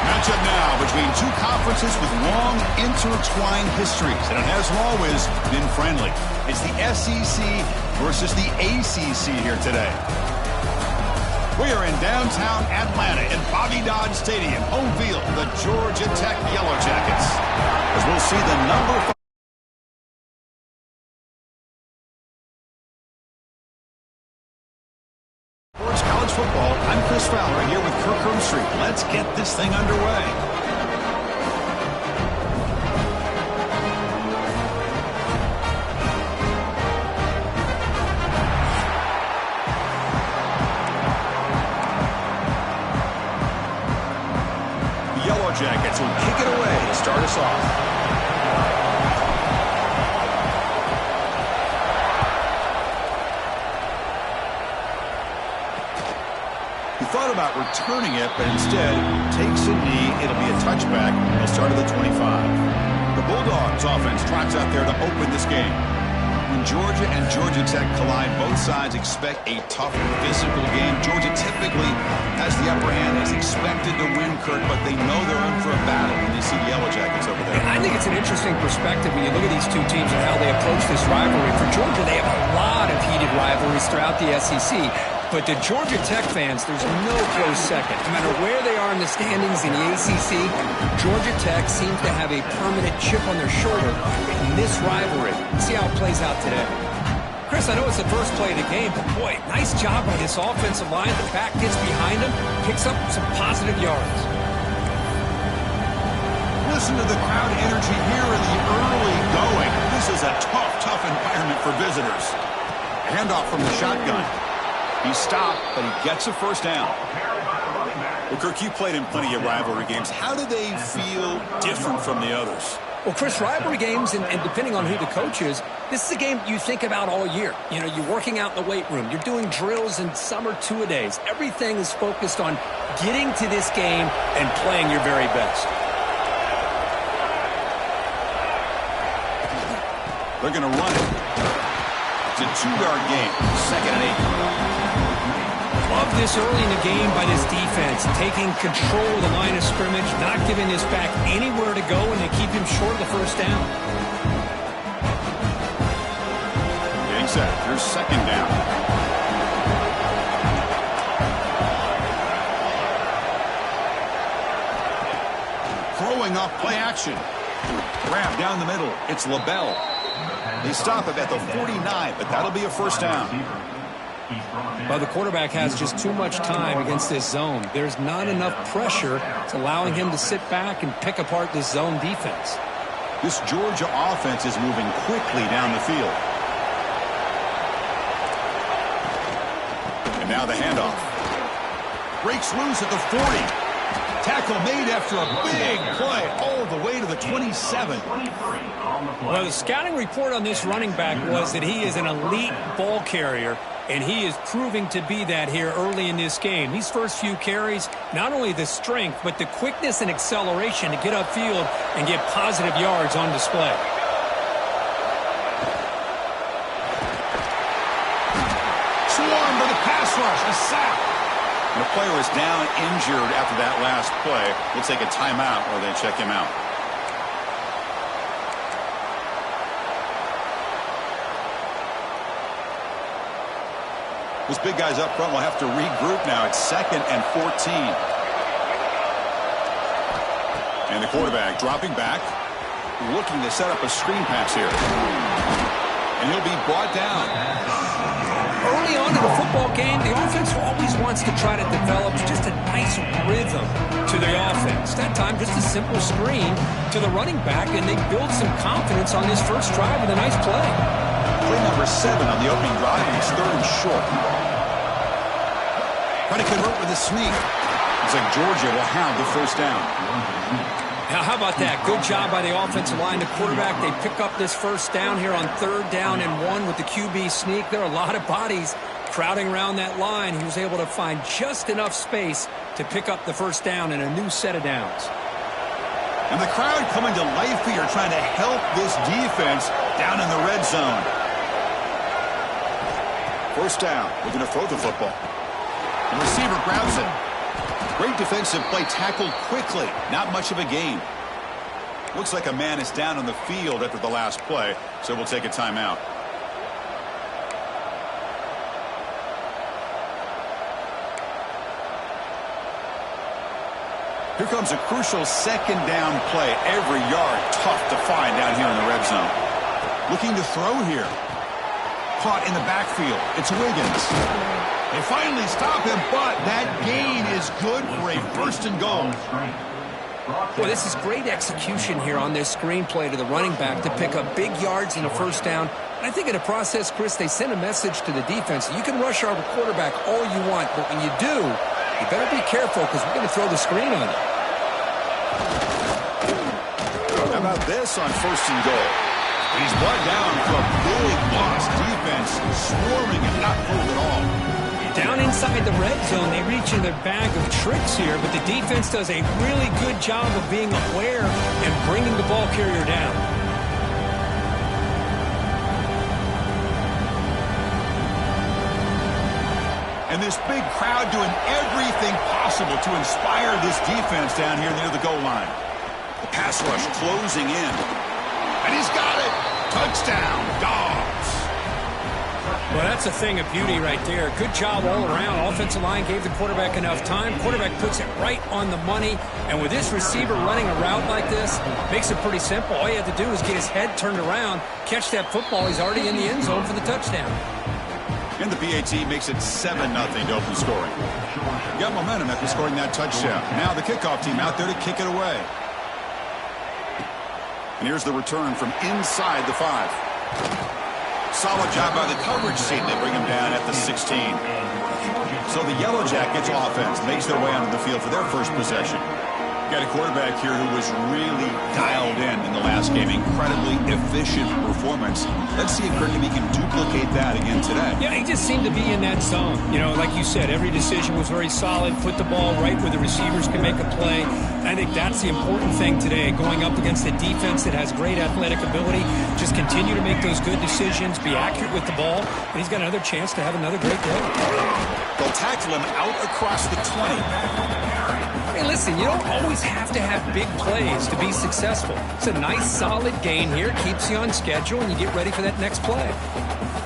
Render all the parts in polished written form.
Matchup now between two conferences with long intertwined histories, and it has always been friendly. It's the SEC versus the ACC here today. We are in downtown Atlanta in Bobby Dodd Stadium, home field, the Georgia Tech Yellow Jackets. As we'll see the number 5 college football. I'm Chris Fowler here with Kirk Herbstreit. Let's get this thing underway. The Yellow Jackets will kick it away to start us off. Thought about returning it, but instead takes a knee. It'll be a touchback. He'll start at the 25. The Bulldogs offense trots out there to open this game. When Georgia and Georgia Tech collide, both sides expect a tough physical game. Georgia typically has the upper hand, is expected to win, Kirk, but they know they're in for a battle when they see the Yellow Jackets over there. I think it's an interesting perspective when you look at these two teams and how they approach this rivalry. For Georgia, they have a lot of heated rivalries throughout the SEC. But to Georgia Tech fans, there's no close second. No matter where they are in the standings in the ACC, Georgia Tech seems to have a permanent chip on their shoulder in this rivalry. Let's see how it plays out today. Chris, I know it's the first play of the game, but boy, nice job by this offensive line. The back gets behind him, picks up some positive yards. Listen to the crowd energy here in the early going. This is a tough environment for visitors. Handoff from the shotgun. He stopped, but he gets a first down. Well, Kirk, you played in plenty of rivalry games. How do they feel different from the others? Well, Chris, rivalry games, and depending on who the coach is, this is a game you think about all year. You know, you're working out in the weight room. You're doing drills and some or two-a-days. Everything is focused on getting to this game and playing your very best. They're going to run it. It's a 2-yard gain. 2nd and 8. Love this early in the game by this defense, taking control of the line of scrimmage, not giving this back anywhere to go, and they keep him short of the first down. Getting set. Here's 2nd down. Throwing off play action. Grab down the middle. It's LaBelle. They stop it at the 49, but that'll be a first down. Well, the quarterback has just too much time against this zone. There's not enough pressure. It's allowing him to sit back and pick apart this zone defense. This Georgia offense is moving quickly down the field. And now the handoff. Breaks loose at the 40. Tackle made after a big play all the way to the 27. Well, the scouting report on this running back was that he is an elite ball carrier, and he is proving to be that here early in this game. These first few carries, not only the strength, but the quickness and acceleration to get upfield and get positive yards on display. Swarmed by the pass rush, a sack. And the player is down injured after that last play. We'll take a timeout while they check him out. Those big guys up front will have to regroup now. It's 2nd and 14. And the quarterback dropping back, looking to set up a screen pass here. And he'll be brought down. Early on in the football game, the offense always wants to try to develop just a nice rhythm to the offense. That time, just a simple screen to the running back, and they build some confidence on this first drive with a nice play. Play number 7 on the opening drive, and it's 3rd and short. Trying to convert with a sneak. Looks like Georgia will have the first down. Now, how about that? Good job by the offensive line. The quarterback, they pick up this first down here on 3rd down and 1 with the QB sneak. There are a lot of bodies crowding around that line. He was able to find just enough space to pick up the first down and a new set of downs. And the crowd coming to life here, trying to help this defense down in the red zone. First down. Looking to throw the football. The receiver grabs it. Great defensive play, tackled quickly. Not much of a gain. Looks like a man is down on the field after the last play, so we'll take a timeout. Here comes a crucial second down play. Every yard tough to find down here in the red zone. Looking to throw here. Caught in the backfield. It's Wiggins. They finally stop him, but that gain is good for a first and goal. Well, this is great execution here on this screenplay to the running back to pick up big yards in a first down. And I think in the process, Chris, they send a message to the defense. You can rush our quarterback all you want, but when you do, you better be careful because we're going to throw the screen on it. How about this on first and goal? He's brought down for a big loss. Defense swarming and not fooled at all. Down inside the red zone, they reach in their bag of tricks here, but the defense does a really good job of being aware and bringing the ball carrier down. And this big crowd doing everything possible to inspire this defense down here near the goal line. The pass rush closing in. And he's got it. Touchdown, Dogs. Well, that's a thing of beauty right there. Good job all around. Offensive line gave the quarterback enough time. Quarterback puts it right on the money. And with this receiver running a route like this, makes it pretty simple. All you have to do is get his head turned around, catch that football. He's already in the end zone for the touchdown. And the PAT makes it 7-0 to open scoring. Got momentum after scoring that touchdown. Now the kickoff team out there to kick it away. And here's the return from inside the 5. Solid job by the coverage team. They bring him down at the 16. So the Yellow Jackets offense makes their way onto the field for their first possession. Got a quarterback here who was really dialed in the last game. Incredibly efficient performance. Let's see if Kirkby can duplicate that again today. Yeah, he just seemed to be in that zone. You know, like you said, every decision was very solid. Put the ball right where the receivers can make a play. I think that's the important thing today. Going up against a defense that has great athletic ability. Just continue to make those good decisions. Be accurate with the ball. And he's got another chance to have another great day. They'll tackle him out across the 20. Hey, listen, you don't always have to have big plays to be successful. It's a nice, solid gain here. Keeps you on schedule, and you get ready for that next play.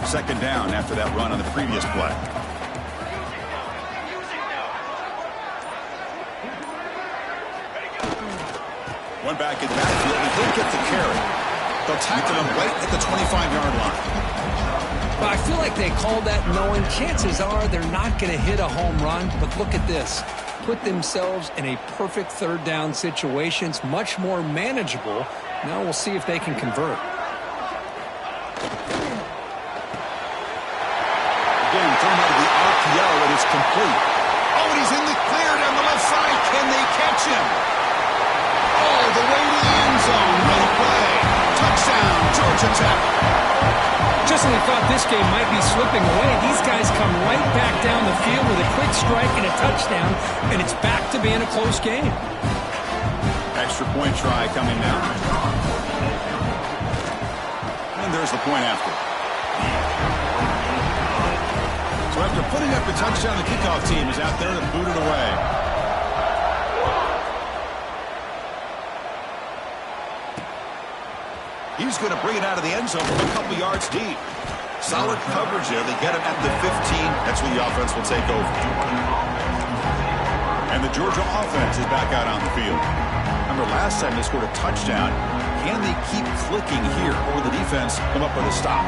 Second down after that run on the previous play. One back in backfield, and he'll get the carry. They'll tackle him right at the 25-yard line. Well, I feel like they called that knowing chances are they're not going to hit a home run, but look at this. Put themselves in a perfect third down situation. It's much more manageable. Now we'll see if they can convert. Again, thrown out of the RPO, and it's complete. Oh, and he's in the clear down the left side. Can they catch him? All the way to the end zone. What a play. Touchdown, Georgia Tech. Just when we thought this game might be slipping away, these guys come right back down the field with a quick strike and a touchdown, and it's back to being a close game. Extra point try coming now. And there's the point after. So after putting up the touchdown, the kickoff team is out there to boot it away. He's going to bring it out of the end zone from a couple yards deep. Solid coverage there. They get him at the 15. That's where the offense will take over. And the Georgia offense is back out on the field. Remember, last time they scored a touchdown. Can they keep clicking here, or will the defense come up with a stop?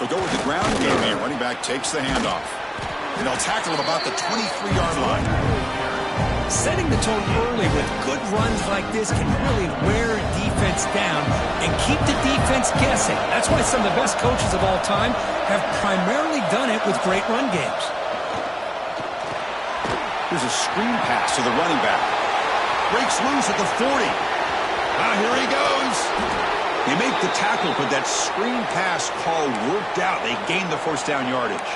They'll go with the ground game here. Running back takes the handoff. And they'll tackle him about the 23-yard line. Setting the tone early with good runs like this can really wear a defense down and keep the defense guessing. That's why some of the best coaches of all time have primarily done it with great run games. Here's a screen pass to the running back. Breaks loose at the 40. Now here he goes. They make the tackle, but that screen pass call worked out. They gained the first down yardage.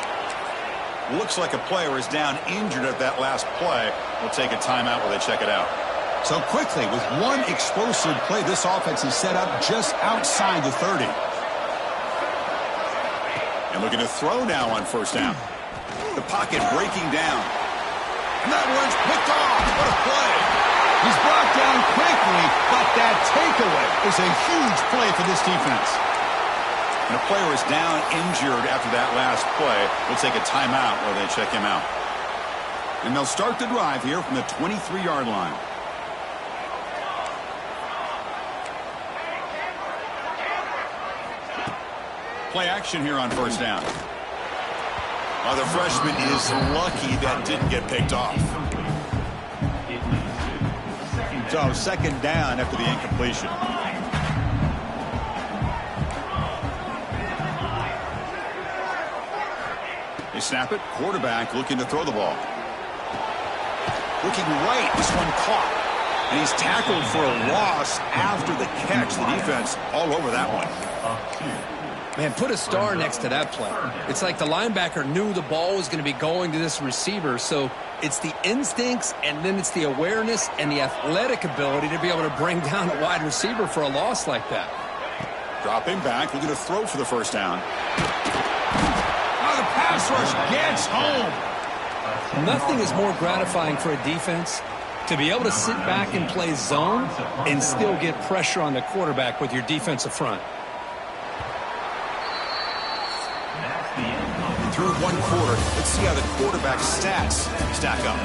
Looks like a player is down injured at that last play. We'll take a timeout while they check it out. So quickly, with one explosive play, this offense is set up just outside the 30. And looking to throw now on first down. The pocket breaking down. And that one's picked off. What a play. He's brought down quickly, but that takeaway is a huge play for this defense. And a player is down injured after that last play. We'll take a timeout while they check him out. And they'll start the drive here from the 23-yard line. Play action here on first down. The freshman is lucky that didn't get picked off. So second down after the incompletion. They snap it. Quarterback looking to throw the ball. Looking right. This one caught. And he's tackled for a loss after the catch. The defense all over that one. Man, put a star next to that play. It's like the linebacker knew the ball was going to be going to this receiver, so it's the instincts and then it's the awareness and the athletic ability to be able to bring down a wide receiver for a loss like that. Dropping back, looking to throw for the first down. Oh, the pass rush gets home. Nothing is more gratifying for a defense to be able to sit back and play zone and still get pressure on the quarterback with your defensive front. Through one quarter, let's see how the quarterback stats stack up.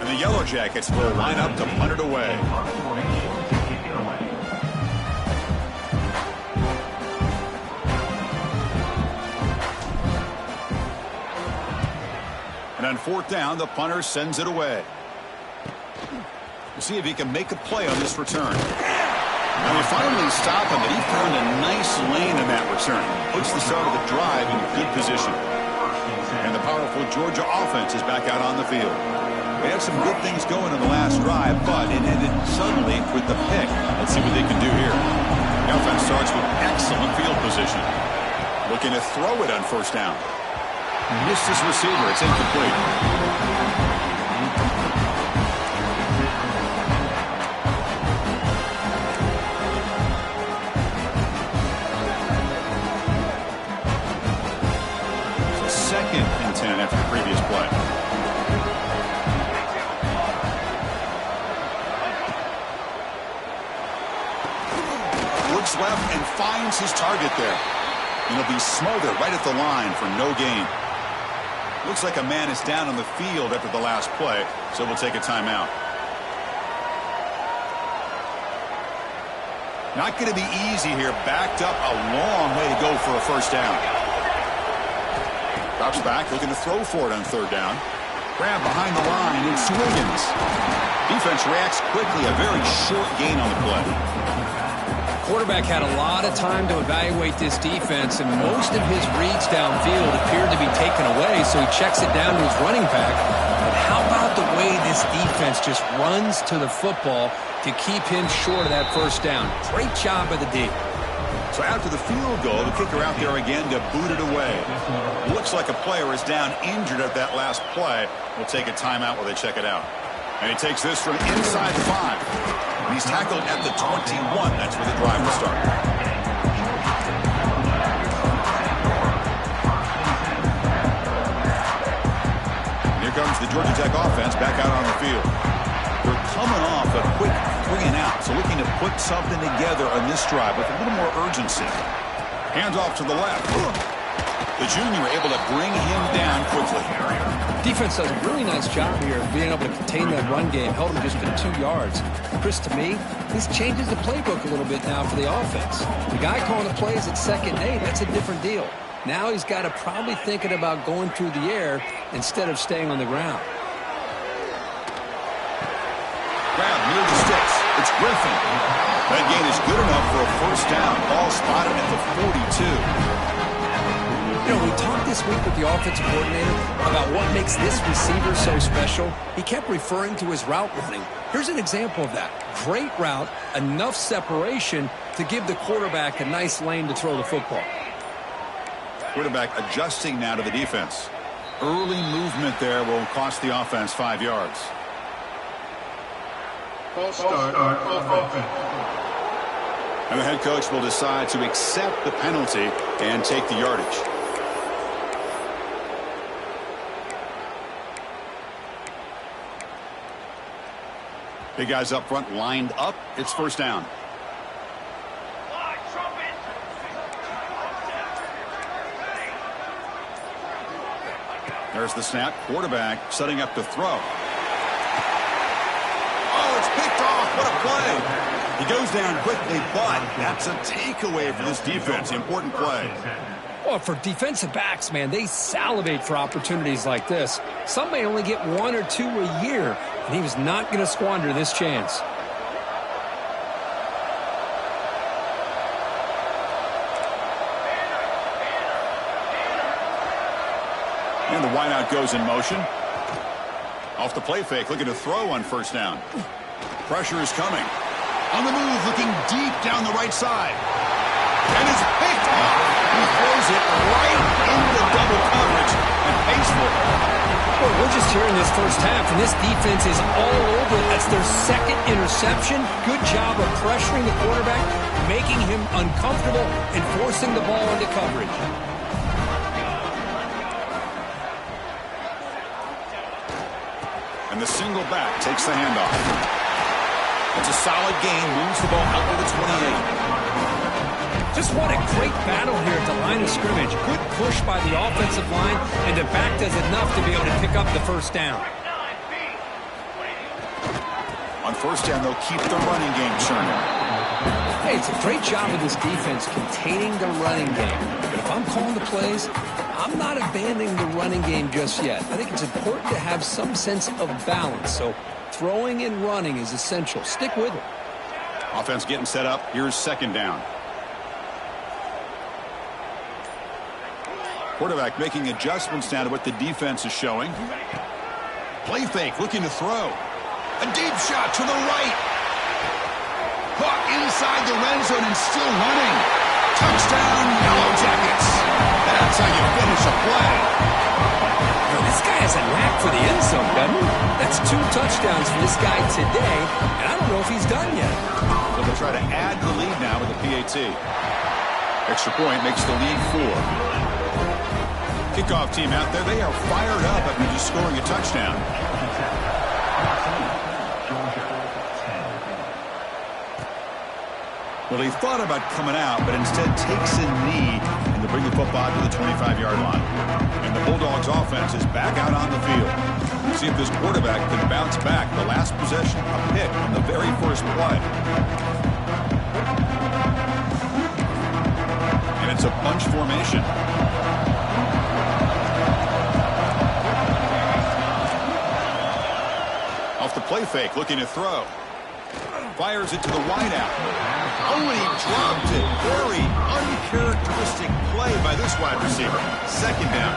And the Yellow Jackets will line up to punt it away. And on fourth down, the punter sends it away. We'll see if he can make a play on this return. And they finally stop him, but he found a nice lane in that return. Puts the start of the drive in good position. And the powerful Georgia offense is back out on the field. They had some good things going in the last drive, but it ended suddenly with the pick. Let's see what they can do here. The offense starts with excellent field position. Looking to throw it on first down. Missed his receiver. It's incomplete. So second and 10 after the previous play. Looks left and finds his target there. And he'll be smothered right at the line for no gain. Looks like a man is down on the field after the last play, so we'll take a timeout. Not going to be easy here. Backed up a long way to go for a first down. Drops back, looking to throw for it on third down. Grab behind the line, it's Wiggins. Defense reacts quickly, a very short gain on the play. Quarterback had a lot of time to evaluate this defense, and most of his reads downfield appeared to be taken away, so he checks it down to his running back. But how about the way this defense just runs to the football to keep him short of that first down? Great job by the D. So after the field goal, the kicker out there again to boot it away. Looks like a player is down injured at that last play. We'll take a timeout while they check it out. And he takes this from inside the 5. And he's tackled at the 21. That's where the drive will start. Here comes the Georgia Tech offense back out on the field. They're coming off a quick 3 and out, so looking to put something together on this drive with a little more urgency. Hands off to the left. The junior able to bring him down quickly. Defense does a really nice job here of being able to contain that run game. Held him just to 2 yards. Chris, to me, this changes the playbook a little bit now for the offense. The guy calling the plays at 2nd and 8, that's a different deal. Now he's got to probably thinking about going through the air instead of staying on the ground. Grab near the sticks. It's Griffin. That gain is good enough for a first down. Ball spotted at the 42. You know, we talked this week with the offensive coordinator about what makes this receiver so special. He kept referring to his route running. Here's an example of that. Great route, enough separation to give the quarterback a nice lane to throw the football. Quarterback adjusting now to the defense. Early movement there will cost the offense 5 yards. False start offense. And the head coach will decide to accept the penalty and take the yardage. Big guys up front lined up. It's first down. There's the snap. Quarterback setting up to throw. Oh, it's picked off. What a play. He goes down quickly, but that's a takeaway for this defense. Important play. Well, for defensive backs, man, they salivate for opportunities like this. Some may only get 1 or 2 a year, and he was not going to squander this chance. And the wideout goes in motion. Off the play fake, looking to throw on first down. Pressure is coming. On the move, looking deep down the right side. And it's picked off. He throws it right into double coverage and pays for it. Well, we're just here in this first half, and this defense is all over it. That's their second interception. Good job of pressuring the quarterback, making him uncomfortable, and forcing the ball into coverage. And the single back takes the handoff. It's a solid gain, moves the ball out to the 28. Just what a great battle here at the line of scrimmage. Good push by the offensive line, and the back does enough to be able to pick up the first down. On first down, they'll keep the running game churning. Hey, it's a great job of this defense containing the running game. But if I'm calling the plays, I'm not abandoning the running game just yet. I think it's important to have some sense of balance. So throwing and running is essential. Stick with it. Offense getting set up. Here's second down. Quarterback making adjustments now to what the defense is showing. Play fake, looking to throw. A deep shot to the right. Caught inside the red zone and still running. Touchdown, Yellow Jackets. That's how you finish a play. Now, this guy has a knack for the end zone, doesn't he? That's 2 touchdowns for this guy today, and I don't know if he's done yet. So they'll try to add the lead now with the PAT. Extra point makes the lead 4. Kickoff team out there, they are fired up after just scoring a touchdown. Well, he thought about coming out, but instead takes a knee and to bring the football to the 25-yard line. And the Bulldogs offense is back out on the field. See if this quarterback can bounce back. The last possession, a pick on the very first play. And it's a bunch formation. Off the play fake, looking to throw. Fires it to the wideout. Oh, and he dropped it. Very uncharacteristic play by this wide receiver. Second down.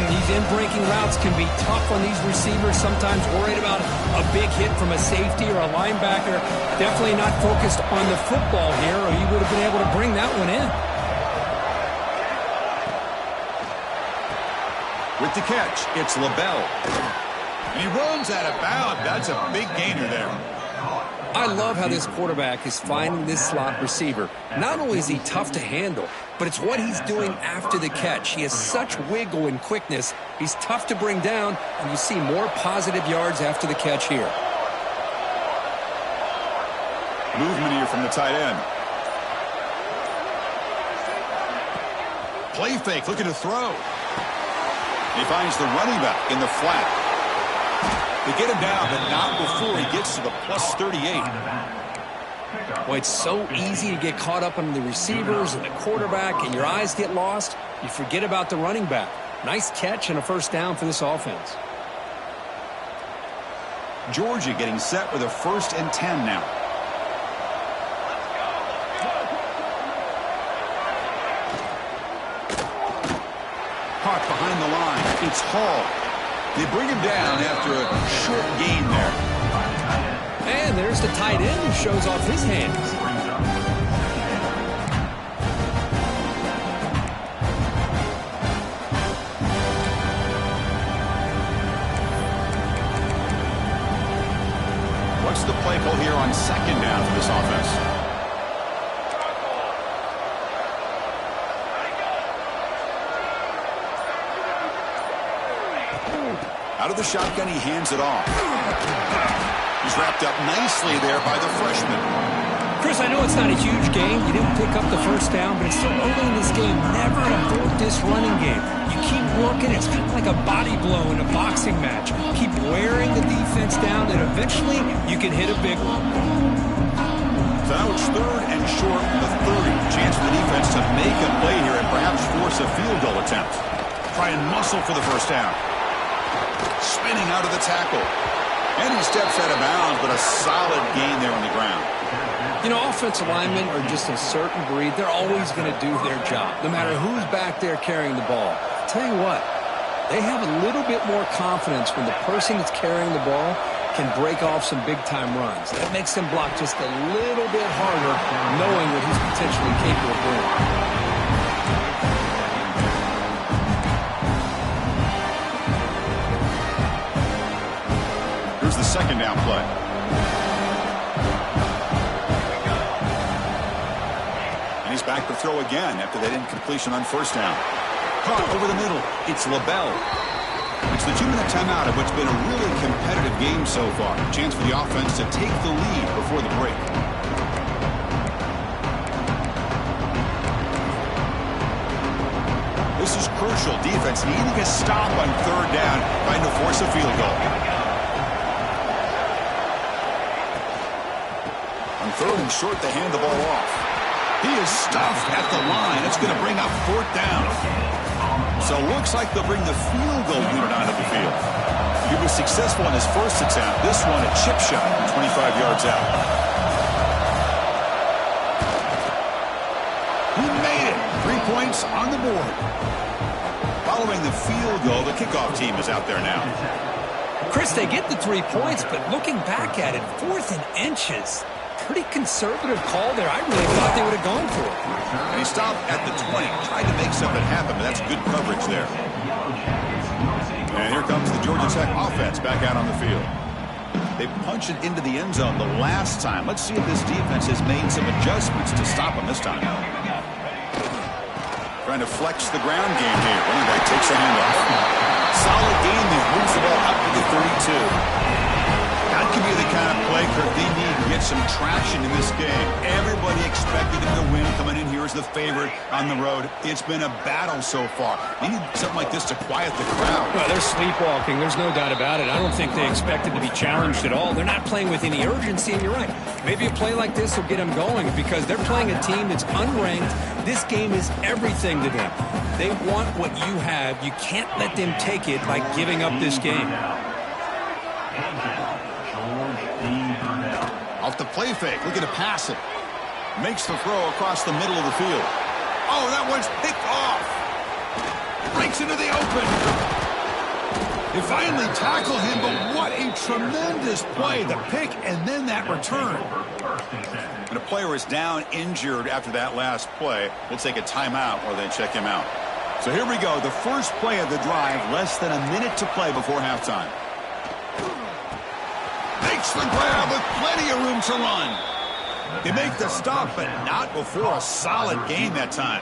These in-breaking routes can be tough on these receivers. Sometimes worried about a big hit from a safety or a linebacker. Definitely not focused on the football here, or he would have been able to bring that one in. With the catch, it's LaBelle. And he runs out of bounds. That's a big gainer there. I love how this quarterback is finding this slot receiver. Not only is he tough to handle, but it's what he's doing after the catch. He has such wiggle and quickness. He's tough to bring down, and you see more positive yards after the catch here. Movement here from the tight end. Play fake, looking to throw. He finds the running back in the flat. They get him down, but not before he gets to the plus 38. Well, it's so easy to get caught up on the receivers and the quarterback, and your eyes get lost. You forget about the running back. Nice catch and a first down for this offense. Georgia getting set with a 1st and 10 now. behind the line. It's Hall. They bring him down after a short gain there. And there's the tight end who shows off his hands. What's the play call here on second down for this offense? Out of the shotgun, he hands it off. He's wrapped up nicely there by the freshman. Chris, I know it's not a huge game. You didn't pick up the first down, but it's still early in this game. Never abort this running game. You keep working. It's kind of like a body blow in a boxing match. Keep wearing the defense down, and eventually you can hit a big one. So now it's third and short from the 30. Chance for the defense to make a play here and perhaps force a field goal attempt. Try and muscle for the first down. Spinning out of the tackle. And he steps out of bounds, but a solid gain there on the ground. You know, offensive linemen are just a certain breed. They're always going to do their job, no matter who's back there carrying the ball. I'll tell you what, they have a little bit more confidence when the person that's carrying the ball can break off some big-time runs. That makes them block just a little bit harder, knowing what he's potentially capable of doing. Here's the second down play. And he's back to throw again after that incompletion on first down. Caught over the middle. It's LaBelle. It's the 2-minute timeout of what's been a really competitive game so far. Chance for the offense to take the lead before the break. This is crucial. Defense needing a stop on third down, trying to force a field goal. On third and short, they hand the ball off. He is stuffed at the line. It's going to bring up fourth down. So it looks like they'll bring the field goal unit onto the field. He was successful in his first attempt. This one a chip shot, 25 yards out. He made it. 3 points on the board. Following the field goal, the kickoff team is out there now. Chris, they get the 3 points, but looking back at it, 4th and inches. Pretty conservative call there. I really thought they would have gone for it. And he stopped at the 20, tried to make something happen, but that's good coverage there. And here comes the Georgia Tech offense back out on the field. They punched it into the end zone the last time. Let's see if this defense has made some adjustments to stop them this time. Trying to flex the ground game here. Running back takes a handoff. Solid game there. Moves the ball up to the 32. That could be the kind of play, Kirk, they need to get some traction in this game. Everybody expected them to win, coming in here as the favorite on the road. It's been a battle so far. They need something like this to quiet the crowd. Well, they're sleepwalking. There's no doubt about it. I don't think they expected to be challenged at all. They're not playing with any urgency, and you're right. Maybe a play like this will get them going because they're playing a team that's unranked. This game is everything to them. They want what you have. You can't let them take it by giving up this game. Off the play fake, looking to pass it. Makes the throw across the middle of the field. Oh, that one's picked off. Breaks into the open. They finally tackle him, but what a tremendous play. The pick and then that return. And a player is down injured after that last play. We'll take a timeout while they check him out. So here we go, the first play of the drive, less than a minute to play before halftime. Makes the grab with plenty of room to run. They make the stop, but not before a solid gain that time.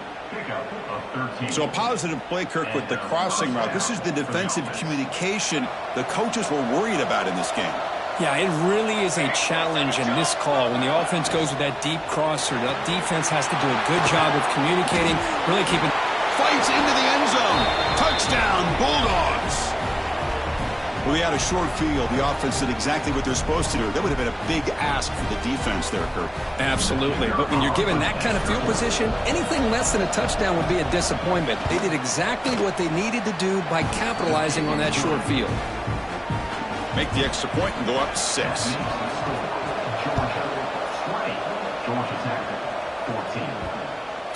So a positive play, Kirk, with the crossing route. This is the defensive communication the coaches were worried about in this game. Yeah, it really is a challenge in this call. When the offense goes with that deep crosser, that defense has to do a good job of communicating, really keeping... Fights into the end zone. Touchdown, Bulldogs. Well, they had a short field. The offense did exactly what they're supposed to do. That would have been a big ask for the defense there, Kirk. Absolutely. But when you're given that kind of field position, anything less than a touchdown would be a disappointment. They did exactly what they needed to do by capitalizing on that short field. Make the extra point and go up 6.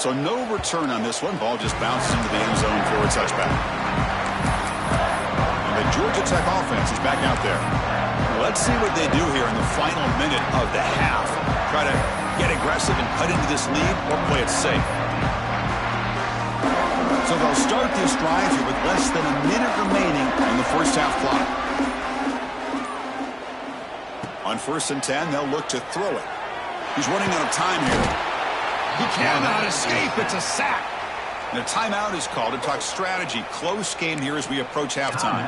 So no return on this one. Ball just bounces into the end zone for a touchback. Tech offense is back out there. Let's see what they do here in the final minute of the half. Try to get aggressive and cut into this lead or play it safe. So they'll start this drive here with less than a minute remaining on the first half clock. On 1st and 10, they'll look to throw it. He's running out of time here. He cannot escape. It's a sack. And a timeout is called to talk strategy. Close game here as we approach halftime.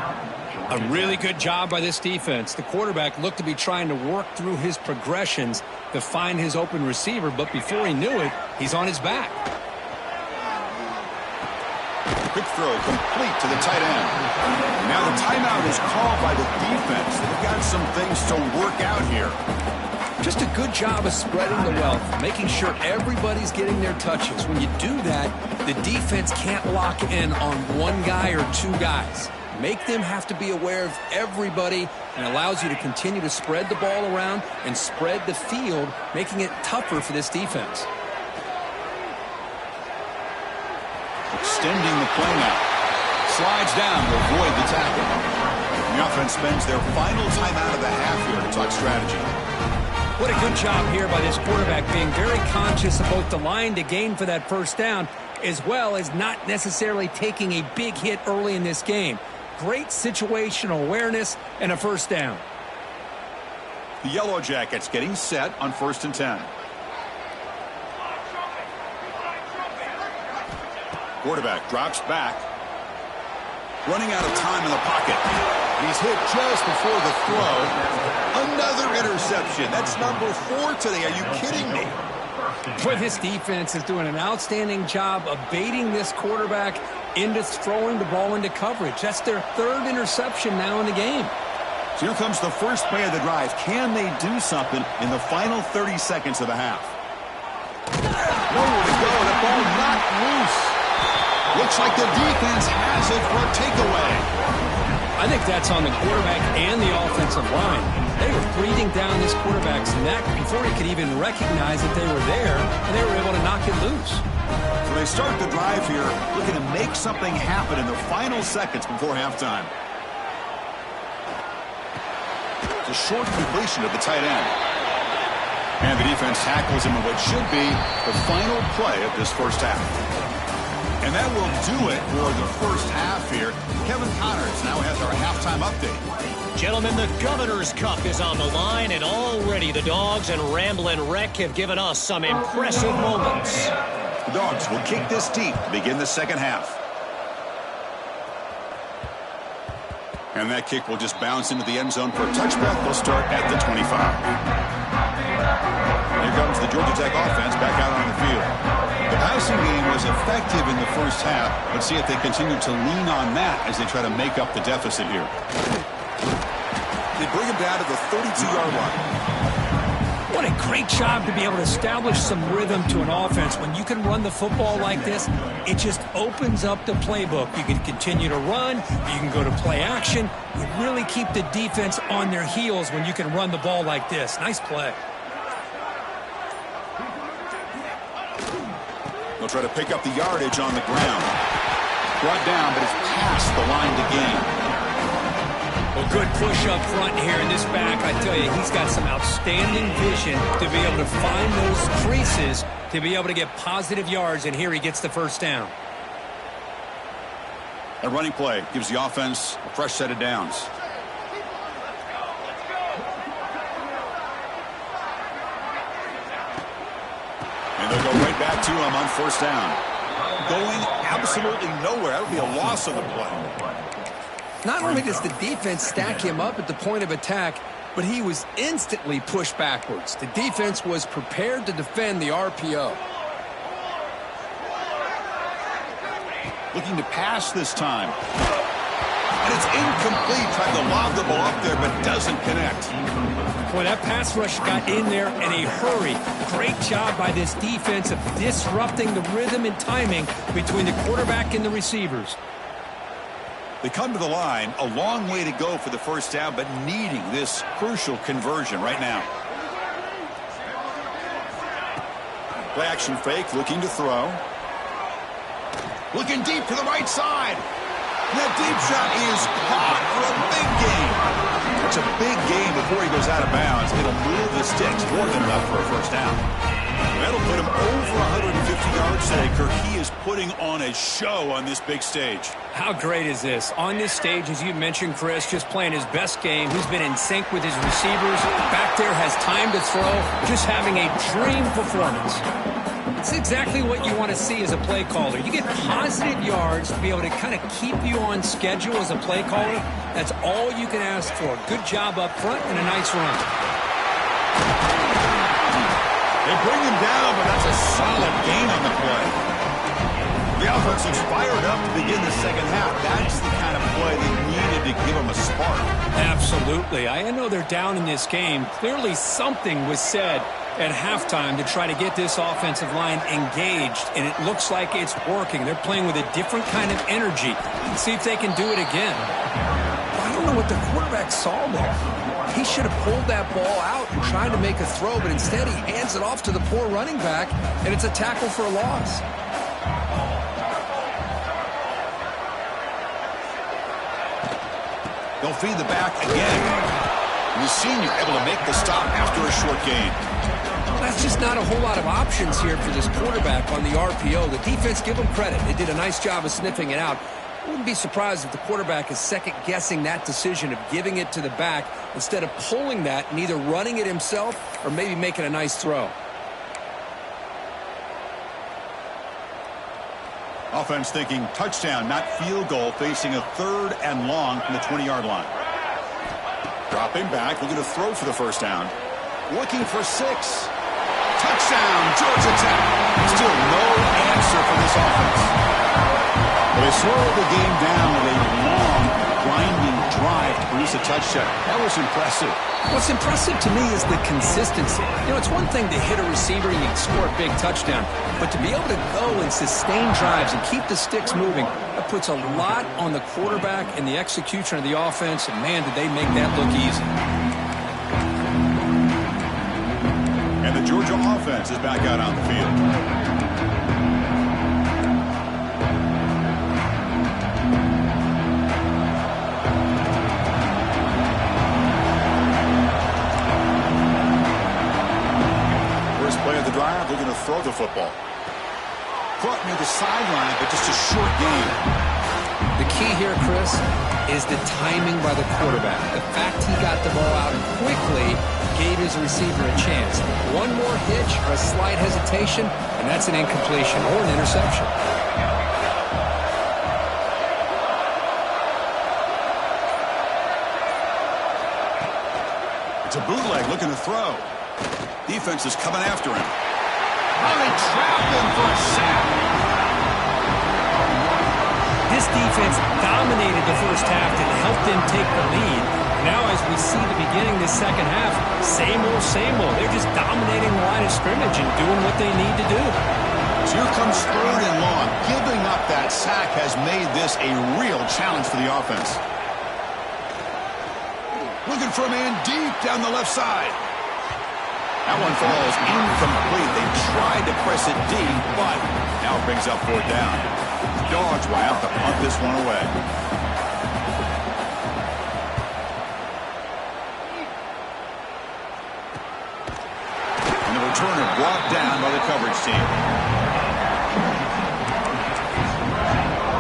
A really good job by this defense. The quarterback looked to be trying to work through his progressions to find his open receiver, but before he knew it, he's on his back. Quick throw complete to the tight end. Now the timeout is called by the defense. They've got some things to work out here. Just a good job of spreading the wealth, making sure everybody's getting their touches. When you do that, the defense can't lock in on one guy or two guys. Make them have to be aware of everybody, and allows you to continue to spread the ball around and spread the field, making it tougher for this defense. Extending the play now. Slides down to avoid the tackle. The offense spends their final timeout of the half here to talk strategy. What a good job here by this quarterback, being very conscious of both the line to gain for that first down, as well as not necessarily taking a big hit early in this game. Great situational awareness and a first down. The Yellow Jackets getting set on 1st and 10. Quarterback drops back. Running out of time in the pocket. He's hit just before the throw. Another interception. That's number 4 today. Are you kidding me? Boy, this defense is doing an outstanding job of baiting this quarterback into throwing the ball into coverage. That's their 3rd interception now in the game. So here comes the first play of the drive. Can they do something in the final 30 seconds of the half? Nowhere to go. The ball knocked loose. Looks like the defense has it for a takeaway. I think that's on the quarterback and the offensive line. They were breathing down this quarterback's neck before he could even recognize that they were there, and they were able to knock it loose. So they start the drive here, looking to make something happen in the final seconds before halftime. It's a short completion of the tight end. And the defense tackles him in what should be the final play of this first half. And that will do it for the first half here. Kevin Connors now has our halftime update. Gentlemen, the Governor's Cup is on the line, and already the Dogs and Ramblin' Wreck have given us some impressive moments. The Dogs will kick this deep to begin the second half. And that kick will just bounce into the end zone for a touchback. They'll start at the 25. Here comes the Georgia Tech offense back out on the field. The passing game was effective in the first half. Let's see if they continue to lean on that as they try to make up the deficit here. They bring him down to the 32-yard line. What a great job to be able to establish some rhythm to an offense. When you can run the football like this, it just opens up the playbook. You can continue to run. You can go to play action. You really keep the defense on their heels when you can run the ball like this. Nice play. They'll try to pick up the yardage on the ground. Brought down, but it's past the line to gain. Well, good push up front here in this back. I tell you, he's got some outstanding vision to be able to find those creases, to be able to get positive yards, and here he gets the first down. A running play gives the offense a fresh set of downs. And they'll go right back to him on first down. Going absolutely nowhere. That would be a loss of the play. Not only does the defense stack him up at the point of attack, but he was instantly pushed backwards. The defense was prepared to defend the RPO. Looking to pass this time. And it's incomplete. Trying to lob the ball up there, but doesn't connect. Boy, that pass rush got in there in a hurry. Great job by this defense of disrupting the rhythm and timing between the quarterback and the receivers. They come to the line, a long way to go for the first down, but needing this crucial conversion right now. Play action fake, looking to throw. Looking deep to the right side. And that deep shot is caught for a big gain. It's a big gain before he goes out of bounds. It'll move the sticks more than enough for a first down. That'll put him over 150 yards today, Kirk. He is putting on a show on this big stage. How great is this? On this stage, as you mentioned, Chris, just playing his best game. He's been in sync with his receivers. Back there has time to throw. Just having a dream performance. It's exactly what you want to see as a play caller. You get positive yards to be able to kind of keep you on schedule as a play caller. That's all you can ask for. Good job up front and a nice run. They bring him down, but that's a solid gain on the play. The offense is fired up to begin the second half. That's the kind of play they needed to give them a spark. Absolutely. I know they're down in this game. Clearly something was said at halftime to try to get this offensive line engaged, and it looks like it's working. They're playing with a different kind of energy. Let's see if they can do it again. I don't know what the quarterback saw there. He should have pulled that ball out and tried to make a throw, but instead he hands it off to the poor running back, and it's a tackle for a loss. They'll feed the back again. And the senior able to make the stop after a short gain. That's just not a whole lot of options here for this quarterback on the RPO. The defense, give them credit. They did a nice job of sniffing it out. I wouldn't be surprised if the quarterback is second-guessing that decision of giving it to the back instead of pulling that and either running it himself or maybe making a nice throw. Offense thinking touchdown, not field goal, facing a 3rd and long from the 20-yard line. Dropping back, looking to throw for the first down. Looking for 6. Touchdown, Georgia Tech. Still no answer for this offense. But they slowed the game down with a long, grinding drive to produce a touchdown. That was impressive. What's impressive to me is the consistency. You know, it's one thing to hit a receiver and you can score a big touchdown, but to be able to go and sustain drives and keep the sticks moving, that puts a lot on the quarterback and the execution of the offense, and man, did they make that look easy. And the Georgia offense is back out on the field. Looking to throw the football. Caught near the sideline, but just a short gain. The key here, Chris, is the timing by the quarterback. The fact he got the ball out quickly gave his receiver a chance. One more hitch or a slight hesitation, and that's an incompletion or an interception. It's a bootleg looking to throw. Defense is coming after him. Oh, they trapped him for a sack. This defense dominated the first half and helped them take the lead. Now, as we see the beginning of the second half, same old, same old. They're just dominating the line of scrimmage and doing what they need to do. So here comes 3rd and long. Giving up that sack has made this a real challenge for the offense. Looking for a man deep down the left side. That one falls incomplete. They tried to press it deep, but now it brings up 4th down. Dogs will have to punt this one away. And the returner brought down by the coverage team.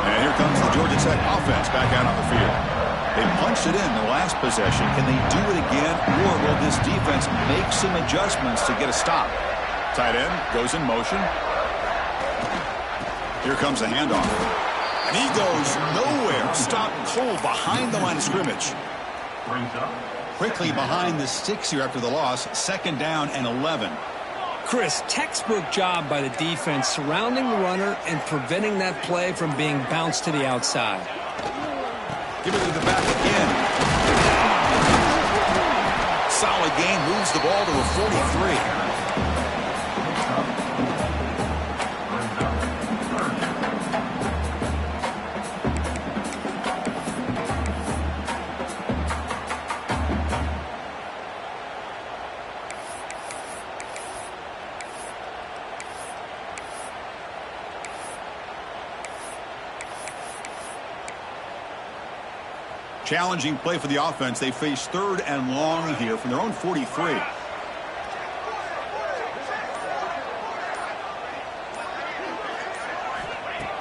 And here comes the Georgia Tech offense back out on the field. They punched it in the last possession. Can they do it again, or will this defense make some adjustments to get a stop? Tight end goes in motion. Here comes a handoff. And he goes nowhere. Stopped cold behind the line of scrimmage. Quickly behind the sticks here after the loss. 2nd down and 11. Chris, textbook job by the defense surrounding the runner and preventing that play from being bounced to the outside. Give it to the back again. Solid gain, moves the ball to a 43. Challenging play for the offense. They face 3rd and long here from their own 43.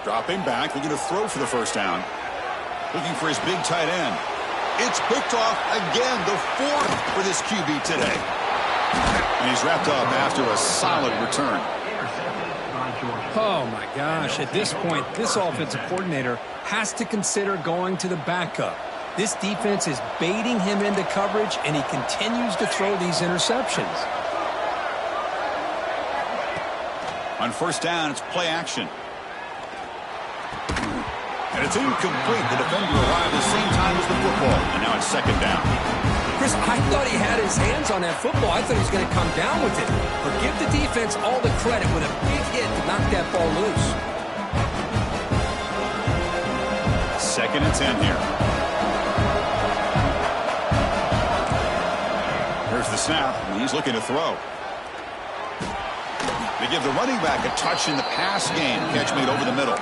Dropping back, looking to throw for the first down. Looking for his big tight end. It's picked off again, the 4th for this QB today. And he's wrapped up after a solid return. Oh, my gosh. At this point, this offensive coordinator has to consider going to the backup. This defense is baiting him into coverage, and he continues to throw these interceptions. On first down, it's play action. And it's incomplete. The defender arrived at the same time as the football. And now it's 2nd down. Chris, I thought he had his hands on that football. I thought he was going to come down with it. But give the defense all the credit with a big hit to knock that ball loose. 2nd and 10 here. Here's the snap. And he's looking to throw. They give the running back a touch in the pass game. Catch made over the middle.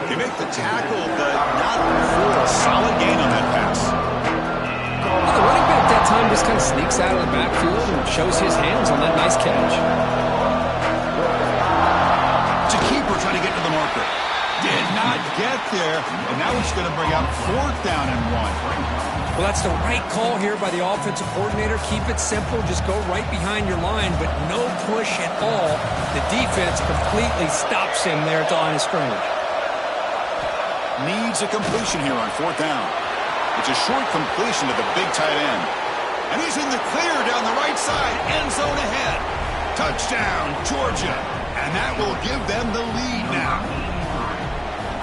They make the tackle, but not before a solid gain on that pass. The running back that time just kind of sneaks out of the backfield and shows his hands on that nice catch. It's a keeper trying to get to the marker. Did not get there, and now he's going to bring out 4th down and 1. Well, that's the right call here by the offensive coordinator. Keep it simple. Just go right behind your line, but no push at all. The defense completely stops him there at the line of scrimmage. Needs a completion here on 4th down. It's a short completion to the big tight end. And he's in the clear down the right side. End zone ahead. Touchdown, Georgia. And that will give them the lead now.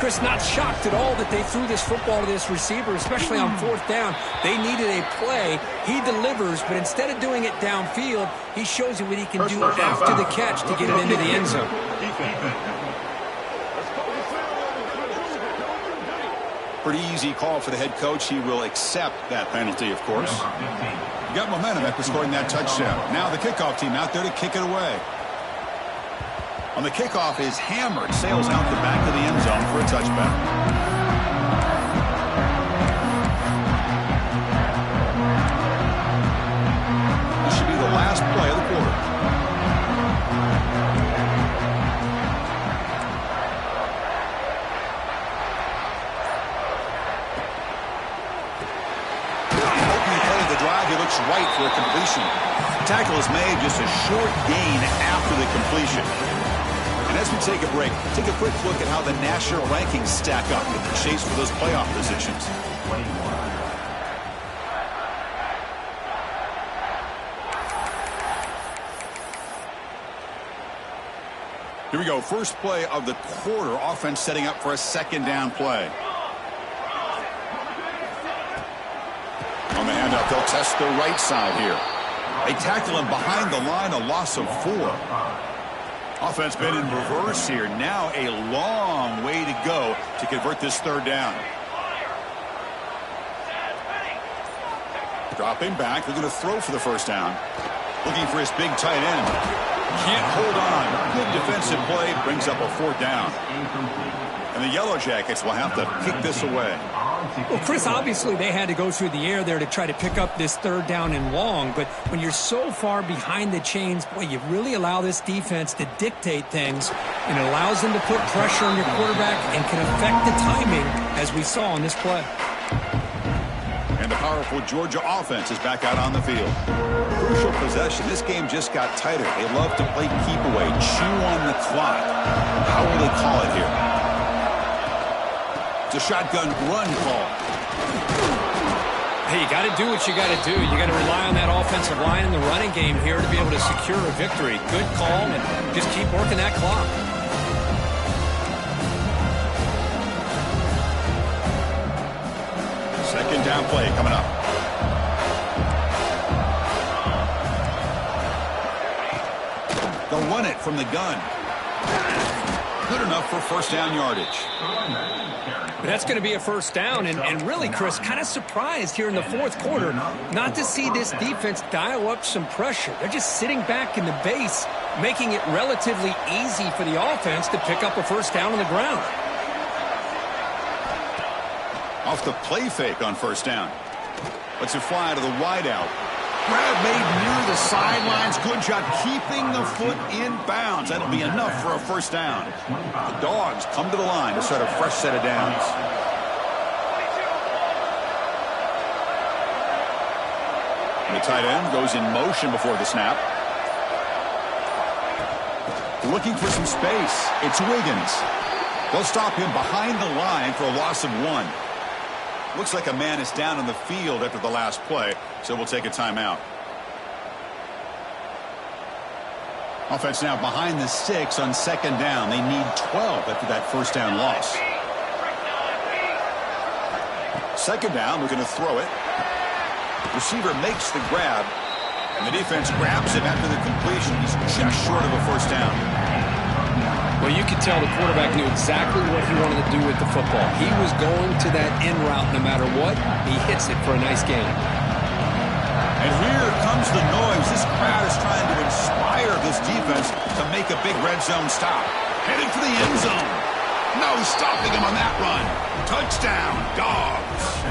Chris, not shocked at all that they threw this football to this receiver, especially on 4th down. They needed a play. He delivers, but instead of doing it downfield, he shows you what he can do after the catch to get it into the end zone. Pretty easy call for the head coach. He will accept that penalty, of course. You got momentum after scoring that touchdown. Now the kickoff team out there to kick it away. On the kickoff is hammered, sails out the back of the end zone for a touchback. This should be the last play of the quarter. Opening play of the drive, he looks right for a completion. Tackle is made, just a short gain after the completion. And as we take a break, take a quick look at how the national rankings stack up in the chase for those playoff positions. Here we go. First play of the quarter. Offense setting up for a 2nd down play. On the handoff, they'll test the right side here. They tackle him behind the line, a loss of 4. Offense been in reverse here. Now a long way to go to convert this 3rd down. Dropping back, looking to throw for the first down. Looking for his big tight end. Can't hold on. Good defensive play, brings up a 4th down. And the Yellow Jackets will have to kick this away. Well, Chris, obviously they had to go through the air there to try to pick up this 3rd down and long, but when you're so far behind the chains, boy, you really allow this defense to dictate things, and it allows them to put pressure on your quarterback and can affect the timing, as we saw on this play. And the powerful Georgia offense is back out on the field. Crucial possession. This game just got tighter. They love to play keep away, chew on the clock. How will they call it here? It's a shotgun run call. Hey, you got to do what you got to do. You got to rely on that offensive line in the running game here to be able to secure a victory. Good call, and just keep working that clock. Second down play coming up. They'll run it from the gun. Good enough for first down yardage. But that's going to be a first down, and really, Chris, kind of surprised here in the 4th quarter not to see this defense dial up some pressure. They're just sitting back in the base, making it relatively easy for the offense to pick up a first down on the ground. Off the play fake on first down. Lets it fly to the wideout. Grab made near the sidelines. Good job keeping the foot in bounds. That'll be enough for a first down. The Dogs come to the line to start a fresh set of downs. The tight end goes in motion before the snap. Looking for some space. It's Wiggins. They'll stop him behind the line for a loss of 1. Looks like a man is down on the field after the last play, so we'll take a timeout. Offense now behind the 6 on second down. They need 12 after that first down loss. Second down, looking to throw it. Receiver makes the grab, and the defense grabs him after the completion. He's just short of a first down. Well, you could tell the quarterback knew exactly what he wanted to do with the football. He was going to that in route no matter what. He hits it for a nice gain. And here comes the noise. This crowd is trying to inspire this defense to make a big red zone stop. Heading for the end zone. No stopping him on that run. Touchdown, Dogs.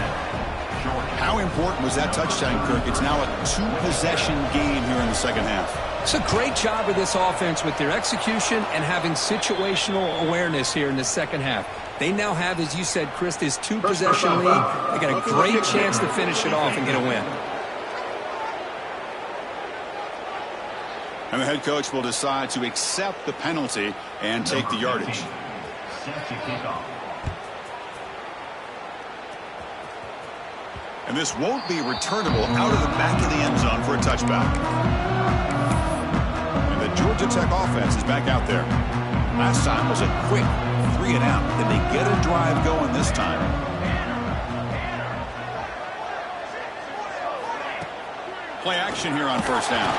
How important was that touchdown, Kirk? It's now a 2-possession game here in the second half. It's a great job of this offense with their execution and having situational awareness here in the second half. They now have, as you said, Chris, this 2-possession lead. They got a great chance to finish it off and get a win. And the head coach will decide to accept the penalty and take the yardage. And this won't be returnable out of the back of the end zone for a touchback. And the Georgia Tech offense is back out there. Last time was a quick 3-and-out. Did they get a drive going this time? Play action here on first down.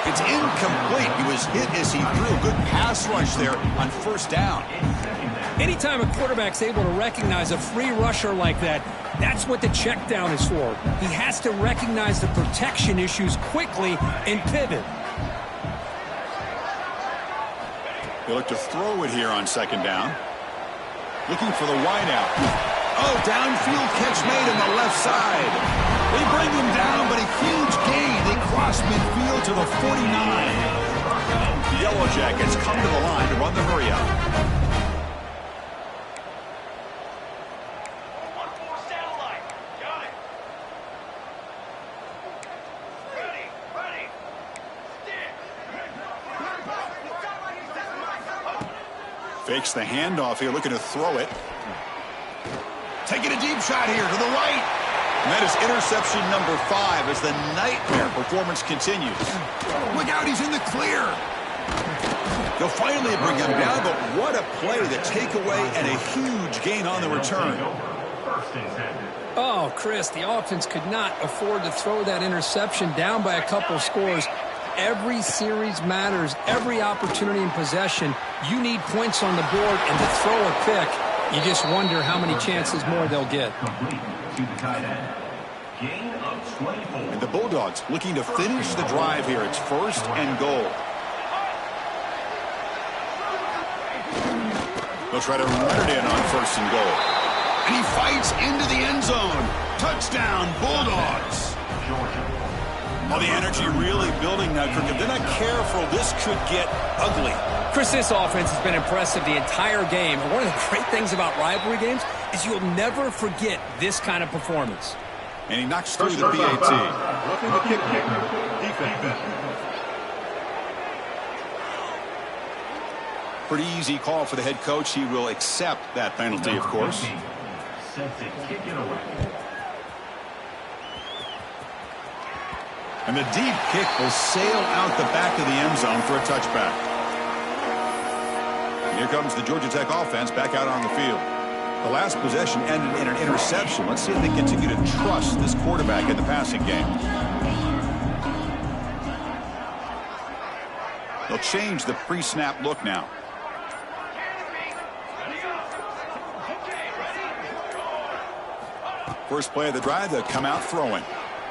It's incomplete. He was hit as he threw. Good pass rush there on first down. Anytime a quarterback's able to recognize a free rusher like that, that's what the check down is for. He has to recognize the protection issues quickly and pivot. They look to throw it here on second down. Looking for the wideout. Oh, downfield catch made on the left side. They bring him down, but a huge gain. They cross midfield to the 49. The Yellow Jackets come to the line to run the hurry up. Fakes the handoff here, looking to throw it. Taking a deep shot here to the right. And that is interception number 5 as the nightmare performance continues. Look out, he's in the clear. They'll finally bring him down, but what a play, the takeaway, and a huge gain on the return. Oh, Chris, the offense could not afford to throw that interception down by a couple scores. Every series matters. Every opportunity in possession, you need points on the board, and to throw a pick, you just wonder how many chances more they'll get. And the Bulldogs looking to finish the drive here. It's first and goal. They'll try to run it in on first and goal. And he fights into the end zone. Touchdown, Bulldogs. Well, the energy really building now, Kirk. If they're not careful, this could get ugly. Chris, this offense has been impressive the entire game. And one of the great things about rivalry games is you'll never forget this kind of performance. And he knocks through the PAT. Roughing the kick. Defense. Pretty easy call for the head coach. He will accept that penalty, of course. And the deep kick will sail out the back of the end zone for a touchback. And here comes the Georgia Tech offense back out on the field. The last possession ended in an interception. Let's see if they continue to trust this quarterback in the passing game. They'll change the pre-snap look now. First play of the drive, they'll come out throwing.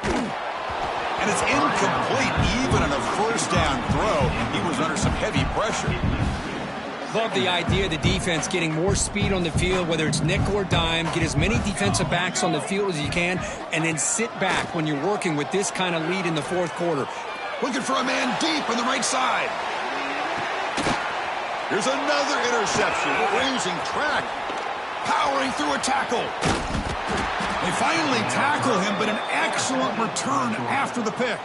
And it's incomplete. Even on a first down throw, he was under some heavy pressure. Love the idea of the defense getting more speed on the field, whether it's nickel or dime, get as many defensive backs on the field as you can, and then sit back when you're working with this kind of lead in the fourth quarter. Looking for a man deep on the right side. Here's another interception. We're losing track. Powering through a tackle. They finally tackle him, but an excellent return after the pick.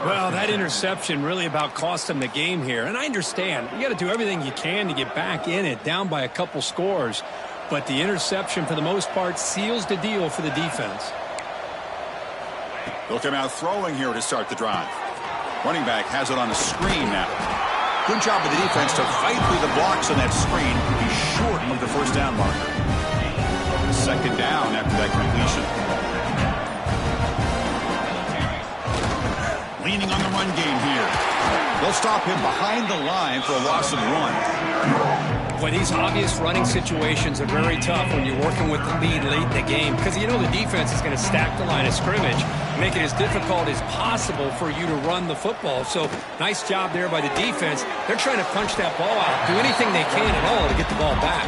Well, that interception really about cost him the game here. And I understand. You got to do everything you can to get back in it, down by a couple scores. But the interception, for the most part, seals the deal for the defense. They'll come out throwing here to start the drive. Running back has it on a screen now. Good job of the defense to fight through the blocks on that screen. He's short of the first down marker. Second down after that completion. Leaning on the run game here. They'll stop him behind the line for a loss of 1. Boy, these obvious running situations are very tough when you're working with the lead late in the game because you know the defense is going to stack the line of scrimmage, make it as difficult as possible for you to run the football. So nice job there by the defense. They're trying to punch that ball out, do anything they can at all to get the ball back.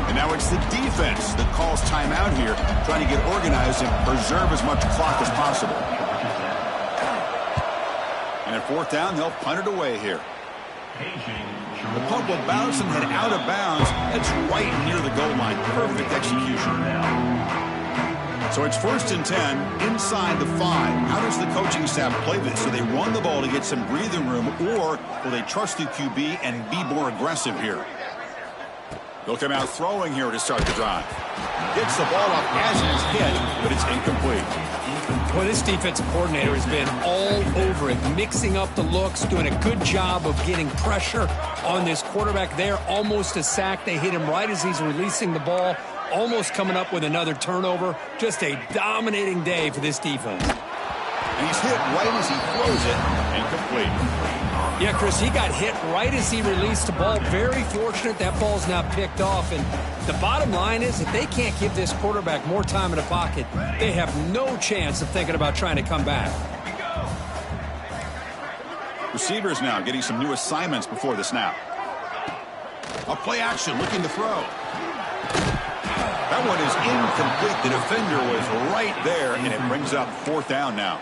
And now it's the defense that calls timeout here, trying to get organized and preserve as much clock as possible. And at fourth down, they'll punt it away here. The punt will bounce and head out of bounds. That's right near the goal line. Perfect execution. So it's 1st and 10 inside the 5. How does the coaching staff play this? Do they run the ball to get some breathing room, or will they trust the QB and be more aggressive here? They'll come out throwing here to start the drive. Gets the ball up as it's hit, but it's incomplete. Well, this defensive coordinator has been all over it, mixing up the looks, doing a good job of getting pressure on this quarterback there. Almost a sack. They hit him right as he's releasing the ball, almost coming up with another turnover. Just a dominating day for this defense. And he's hit right as he throws it. Incomplete. Yeah, Chris, he got hit right as he released the ball. Very fortunate that ball's not picked off. And the bottom line is if they can't give this quarterback more time in the pocket, they have no chance of thinking about trying to come back. Receivers now getting some new assignments before the snap. A play action looking to throw. That one is incomplete. The defender was right there, and it brings up 4th down now.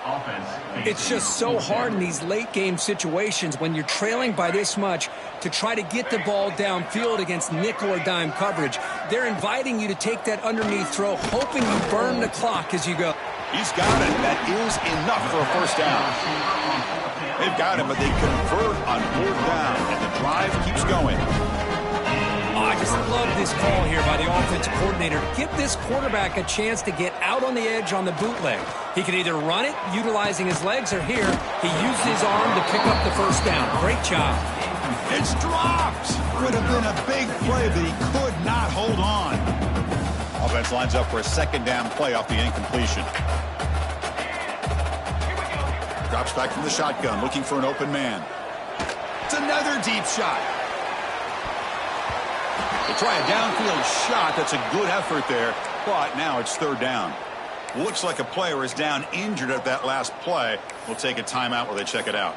It's just so hard in these late game situations when you're trailing by this much to try to get the ball downfield against nickel or dime coverage. They're inviting you to take that underneath throw, hoping you burn the clock as you go. He's got it. That is enough for a first down. They've got him, but they convert on 4th down, and the drive keeps going. I just love this call here by the offensive coordinator. Give this quarterback a chance to get out on the edge on the bootleg. He can either run it, utilizing his legs, or here, he used his arm to pick up the first down. Great job. It's dropped. Would have been a big play, but he could not hold on. Offense lines up for a 2nd down play off the incompletion. Drops back from the shotgun, looking for an open man. It's another deep shot. They try a downfield shot. That's a good effort there, but now it's 3rd down. Looks like a player is down injured at that last play. We'll take a timeout while they check it out.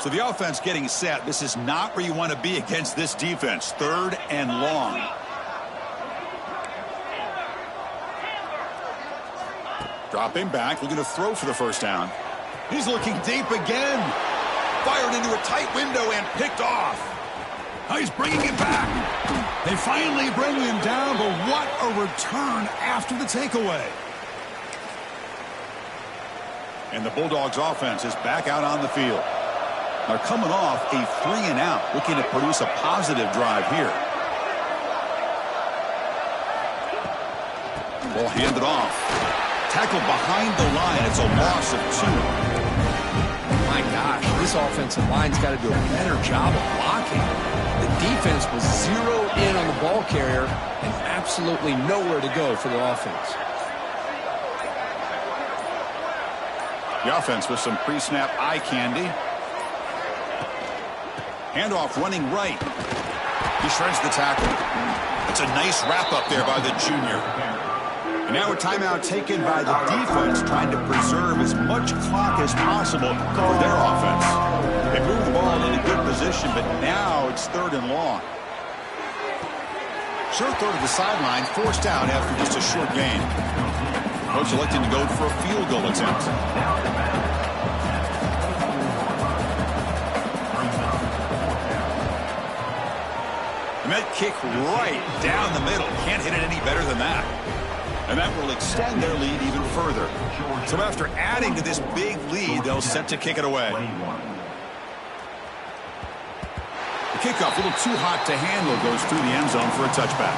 So the offense getting set. This is not where you want to be against this defense. 3rd and long. Dropping back, looking to throw for the first down. He's looking deep again. Fired into a tight window and picked off. Now he's bringing it back. They finally bring him down, but what a return after the takeaway. And the Bulldogs offense is back out on the field. They're coming off a 3-and-out, looking to produce a positive drive here. Ball handed off. Tackled behind the line. It's a loss of 2. My gosh, this offensive line's got to do a better job of blocking. The defense was zeroed in on the ball carrier and absolutely nowhere to go for the offense. The offense with some pre-snap eye candy. Handoff running right. He shreds the tackle. It's a nice wrap up there by the junior. And now a timeout taken by the defense, trying to preserve as much clock as possible for their offense. They moved the ball in a good position, but now it's 3rd and long. Short throw to the sideline, forced out after just a short gain. Coach electing to go for a field goal attempt. And that kick right down the middle. Can't hit it any better than that. And that will extend their lead even further. So after adding to this big lead, they'll set to kick it away. The kickoff, a little too hot to handle, goes through the end zone for a touchback.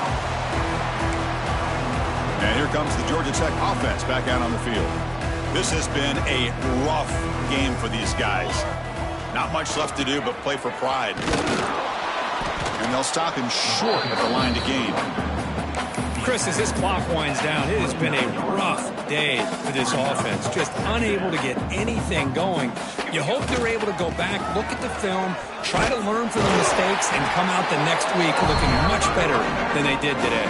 And here comes the Georgia Tech offense back out on the field. This has been a rough game for these guys. Not much left to do but play for pride. And they'll stop him short at the line to gain. Chris, as this clock winds down, it has been a rough day for this offense. Just unable to get anything going. You hope they're able to go back, look at the film, try to learn from the mistakes, and come out the next week looking much better than they did today.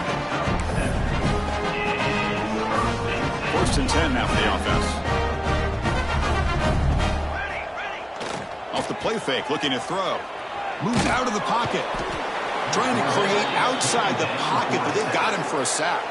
1st and 10 now for the offense. Off the play fake, looking to throw. Moves out of the pocket. Trying to create outside the pocket, but they've got him for a sack.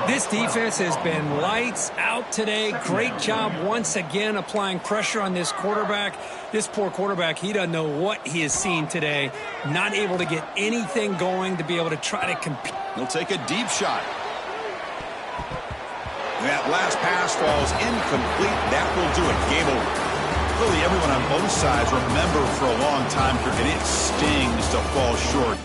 This defense has been lights out today. Great job once again applying pressure on this quarterback. This poor quarterback, he doesn't know what he has seen today. Not able to get anything going to be able to try to compete. He'll take a deep shot. And that last pass falls incomplete. That will do it. Game over. Really, everyone on both sides remember for a long time, and it stings to fall short.